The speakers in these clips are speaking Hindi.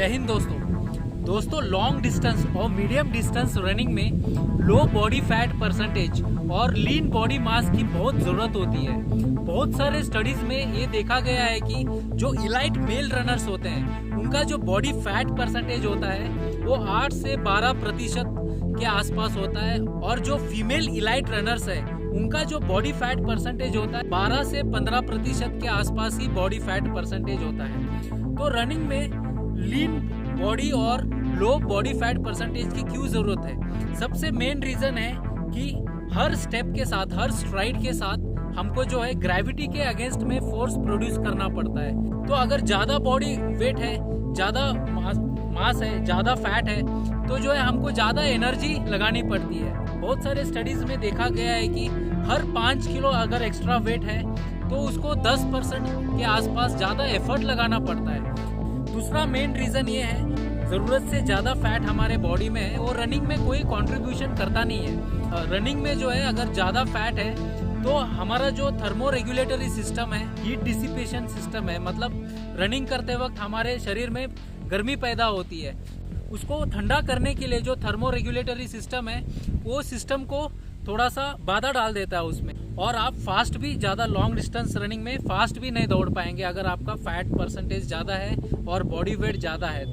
हिंद दोस्तों लॉन्ग डिस्टेंस और मीडियम डिस्टेंस रनिंग में लो बॉडी फैट परसेंटेज और लीन बॉडी मास की बहुत ज़रूरत होती है। बहुत सारे स्टडीज में ये देखा गया है कि जो इलाइट मेल रनर्स होते हैं उनका जो बॉडी फैट परसेंटेज होता है वो 8 से 12% के आसपास होता है, और जो फीमेल इलाइट रनर्स है उनका जो बॉडी फैट परसेंटेज होता है 12 से 15% के आसपास ही बॉडी फैट परसेंटेज होता है। तो रनिंग में लीन बॉडी और लो बॉडी फैट परसेंटेज की क्यों जरूरत है? सबसे मेन रीजन है कि हर स्टेप के साथ, हर स्ट्राइड के साथ हमको जो है ग्रेविटी के अगेंस्ट में फोर्स प्रोड्यूस करना पड़ता है। तो अगर ज्यादा बॉडी वेट है, ज्यादा मास है, ज्यादा फैट है, तो जो है हमको ज्यादा एनर्जी लगानी पड़ती है। बहुत सारे स्टडीज में देखा गया है कि हर 5 किलो अगर एक्स्ट्रा वेट है तो उसको 10% के आसपास ज्यादा एफर्ट लगाना पड़ता है। दूसरा मेन रीजन ये है, जरूरत से ज्यादा फैट हमारे बॉडी में है वो रनिंग में कोई कंट्रीब्यूशन करता नहीं है। रनिंग में जो है अगर ज्यादा फैट है तो हमारा जो थर्मो रेगुलेटरी सिस्टम है, हीट डिसिपेशन सिस्टम है, मतलब रनिंग करते वक्त हमारे शरीर में गर्मी पैदा होती है, उसको ठंडा करने के लिए जो थर्मो रेगुलेटरी सिस्टम है वो सिस्टम को थोड़ा सा बाधा डाल देता है उसमें, और आप फास्ट भी ज़्यादा लॉन्ग डिस्टेंस रनिंग में फास्ट भी नहीं दौड़ पाएंगे अगर आपका फैट परसेंटेज ज़्यादा है और बॉडी वेट ज़्यादा है।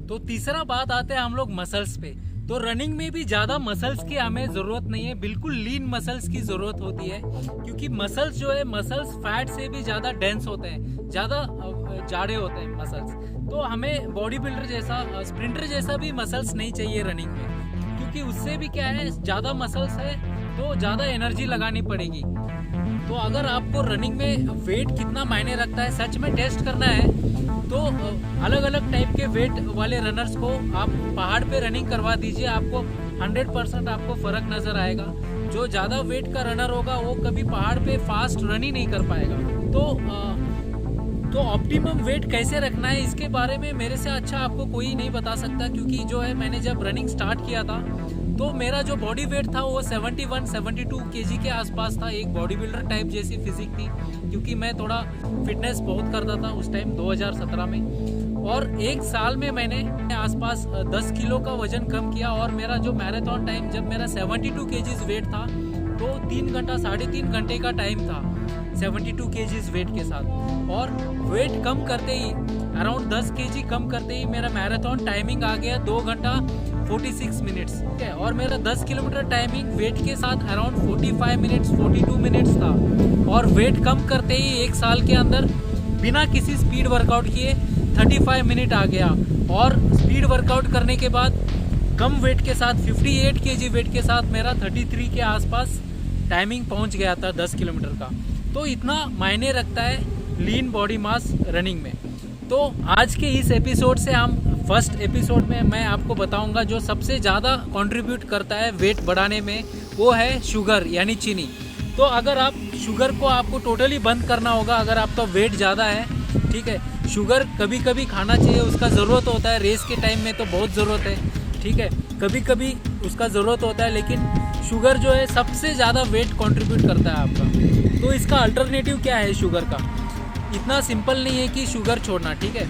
तो तीसरा बात आते हैं हम लोग मसल्स पे। तो रनिंग में भी ज़्यादा मसल्स की हमें ज़रूरत नहीं है, बिल्कुल लीन मसल्स की ज़रूरत होती है, क्योंकि मसल्स जो है मसल्स फैट से भी ज़्यादा डेंस होते हैं, ज़्यादा जाड़े होते हैं मसल्स। तो हमें बॉडी बिल्डर जैसा, स्प्रिंटर जैसा भी मसल्स नहीं चाहिए रनिंग में, क्योंकि उससे भी क्या है, ज़्यादा मसल्स है तो ज़्यादा एनर्जी लगानी पड़ेगी। तो अगर आपको रनिंग में वेट कितना मायने रखता है सच में टेस्ट करना है तो अलग अलग टाइप के वेट वाले रनर्स को आप पहाड़ पे रनिंग करवा दीजिए, आपको 100% आपको फ़र्क नज़र आएगा। जो ज़्यादा वेट का रनर होगा वो कभी पहाड़ पे फास्ट रन ही नहीं कर पाएगा। तो ऑप्टिमम वेट कैसे रखना है इसके बारे में मेरे से अच्छा आपको कोई नहीं बता सकता, क्योंकि जो है मैंने जब रनिंग स्टार्ट किया था तो मेरा जो बॉडी वेट था वो 71-72 केजी के आसपास था। एक बॉडी बिल्डर टाइप जैसी फिजिक थी, क्योंकि मैं थोड़ा फिटनेस बहुत करता था उस टाइम 2017 में, और एक साल में मैंने आसपास 10 किलो का वजन कम किया, और मेरा जो मैराथन टाइम जब मेरा 72 केजीज वेट था तो 3 घंटा 3.5 घंटे का टाइम था 72 केजीज वेट के साथ, और वेट कम करते ही अराउंड 10 केजी कम करते ही मेरा मैराथन टाइमिंग आ गया 2 घंटा 46 मिनट्स, ठीक है, और मेरा 10 किलोमीटर टाइमिंग वेट के साथ अराउंड 45 मिनट्स 42 मिनट्स था, और वेट कम करते ही एक साल के अंदर बिना किसी स्पीड वर्कआउट किए 35 मिनट आ गया, और स्पीड वर्कआउट करने के बाद कम वेट के साथ 58 केजी वेट के साथ मेरा 33 के आसपास टाइमिंग पहुंच गया था 10 किलोमीटर का। तो इतना मायने रखता है लीन बॉडी मास रनिंग में। तो आज के इस एपिसोड से हम फर्स्ट एपिसोड में मैं आपको बताऊंगा जो सबसे ज़्यादा कंट्रीब्यूट करता है वेट बढ़ाने में, वो है शुगर यानी चीनी। तो अगर आप शुगर को आपको टोटली बंद करना होगा, अगर आपका वेट ज़्यादा है, ठीक है, शुगर कभी कभी खाना चाहिए, उसका ज़रूरत होता है, रेस के टाइम में तो बहुत ज़रूरत है, ठीक है, कभी कभी उसका ज़रूरत होता है, लेकिन शुगर जो है सबसे ज़्यादा वेट कंट्रीब्यूट करता है आपका। तो इसका अल्टरनेटिव क्या है शुगर का? इतना सिंपल नहीं है कि शुगर छोड़ना, ठीक है,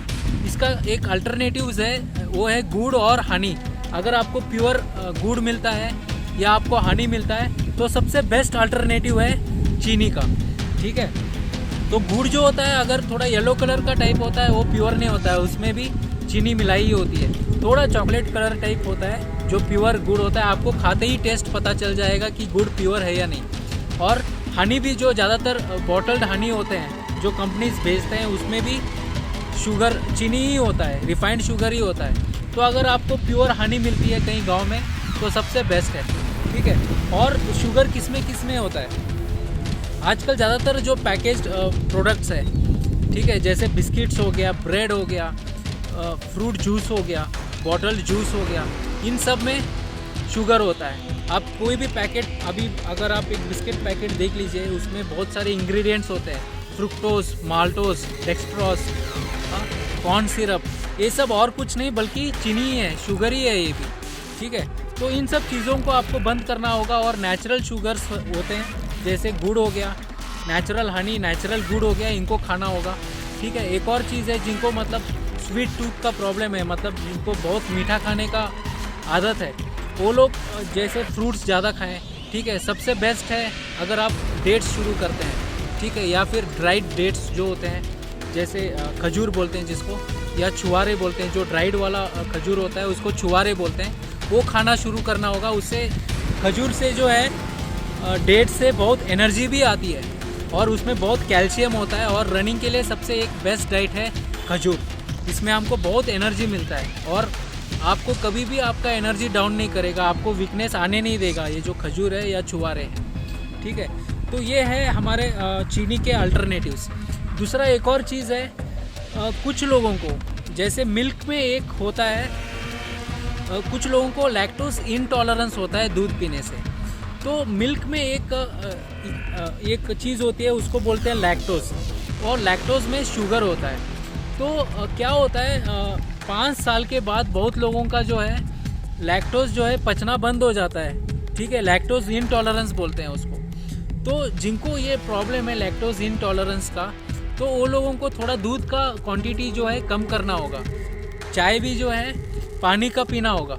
इसका एक अल्टरनेटिव है, वो है गुड़ और हनी। अगर आपको प्योर गुड़ मिलता है या आपको हनी मिलता है तो सबसे बेस्ट अल्टरनेटिव है चीनी का, ठीक है। तो गुड़ जो होता है अगर थोड़ा येलो कलर का टाइप होता है वो प्योर नहीं होता है, उसमें भी चीनी मिलाई होती है। थोड़ा चॉकलेट कलर टाइप होता है जो प्योर गुड़ होता है, आपको खाते ही टेस्ट पता चल जाएगा कि गुड़ प्योर है या नहीं। और हनी भी जो ज़्यादातर बॉटल्ड हनी होते हैं जो कंपनीज भेजते हैं उसमें भी शुगर चीनी ही होता है, रिफाइंड शुगर ही होता है। तो अगर आपको प्योर हनी मिलती है कहीं गांव में तो सबसे बेस्ट है, ठीक है। और शुगर किस में होता है? आजकल ज़्यादातर जो पैकेज्ड प्रोडक्ट्स है, ठीक है, जैसे बिस्किट्स हो गया, ब्रेड हो गया, फ्रूट जूस हो गया, बॉटल जूस हो गया, इन सब में शुगर होता है। आप कोई भी पैकेट, अभी अगर आप एक बिस्किट पैकेट देख लीजिए उसमें बहुत सारे इंग्रेडिएंट्स होते हैं, fructose, maltose, dextrose, corn syrup, ये सब और कुछ नहीं बल्कि चीनी ही है, शुगर ही है ये भी, ठीक है। तो इन सब चीज़ों को आपको बंद करना होगा, और नेचुरल शुगर्स होते हैं जैसे गुड़ हो गया, नेचुरल हनी, नेचुरल गुड़ हो गया, इनको खाना होगा, ठीक है। एक और चीज़ है जिनको मतलब स्वीट टूथ का प्रॉब्लम है, मतलब जिनको बहुत मीठा खाने का आदत है, वो लोग जैसे फ्रूट्स ज़्यादा खाएं, ठीक है। सबसे बेस्ट है अगर आप डेट्स शुरू करते हैं, ठीक है, या फिर ड्राइड डेट्स जो होते हैं, जैसे खजूर बोलते हैं जिसको, या छुआरे बोलते हैं, जो ड्राइड वाला खजूर होता है उसको छुआरे बोलते हैं, वो खाना शुरू करना होगा। उससे खजूर से जो है डेट से बहुत एनर्जी भी आती है और उसमें बहुत कैल्शियम होता है, और रनिंग के लिए सबसे एक बेस्ट डाइट है खजूर। इसमें हमको बहुत एनर्जी मिलता है और आपको कभी भी आपका एनर्जी डाउन नहीं करेगा, आपको वीकनेस आने नहीं देगा ये जो खजूर है या छुआरे हैं, ठीक है। तो ये है हमारे चीनी के अल्टरनेटिव्स। दूसरा एक और चीज़ है, कुछ लोगों को जैसे मिल्क में एक होता है, कुछ लोगों को लैक्टोज इनटॉलरेंस होता है दूध पीने से। तो मिल्क में एक चीज़ होती है, उसको बोलते हैं लैक्टोज, और लैक्टोज में शुगर होता है। तो क्या होता है, 5 साल के बाद बहुत लोगों का जो है लैक्टोज जो है पचना बंद हो जाता है, ठीक है। लैक्टोज इनटॉलरेंस बोलते हैं उसको। तो जिनको ये प्रॉब्लम है लैक्टोज इनटॉलरेंस का, तो वो लोगों को थोड़ा दूध का क्वांटिटी जो है कम करना होगा। चाय भी जो है पानी का पीना होगा,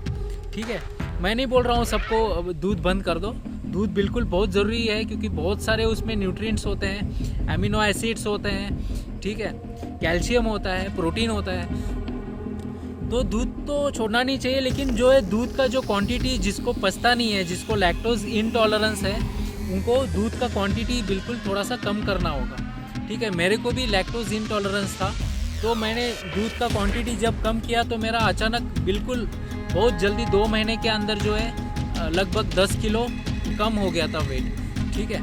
ठीक है। मैं नहीं बोल रहा हूँ सबको दूध बंद कर दो, दूध बिल्कुल बहुत ज़रूरी है, क्योंकि बहुत सारे उसमें न्यूट्रिएंट्स होते हैं, एमिनो एसिड्स होते हैं, ठीक है, कैल्शियम होता है, प्रोटीन होता है। तो दूध तो छोड़ना नहीं चाहिए, लेकिन जो है दूध का जो क्वांटिटी जिसको पचता नहीं है, जिसको लैक्टोज इनटॉलरेंस है, उनको दूध का क्वांटिटी बिल्कुल थोड़ा सा कम करना होगा, ठीक है। मेरे को भी लैक्टोज इनटॉलरेंस था, तो मैंने दूध का क्वांटिटी जब कम किया तो मेरा अचानक बिल्कुल बहुत जल्दी 2 महीने के अंदर जो है लगभग 10 किलो कम हो गया था वेट, ठीक है।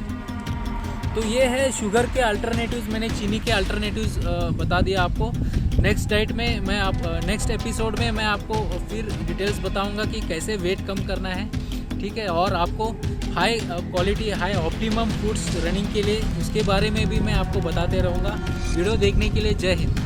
तो ये है शुगर के अल्टरनेटिव्स, मैंने चीनी के अल्टरनेटिव्स बता दिया आपको। नेक्स्ट डाइट में नेक्स्ट एपिसोड में मैं आपको फिर डिटेल्स बताऊंगा कि कैसे वेट कम करना है, ठीक है। और आपको high quality high optimum foods running के लिए, उसके बारे में भी मैं आपको बताते रहूँगा। वीडियो देखने के लिए जय हिंद।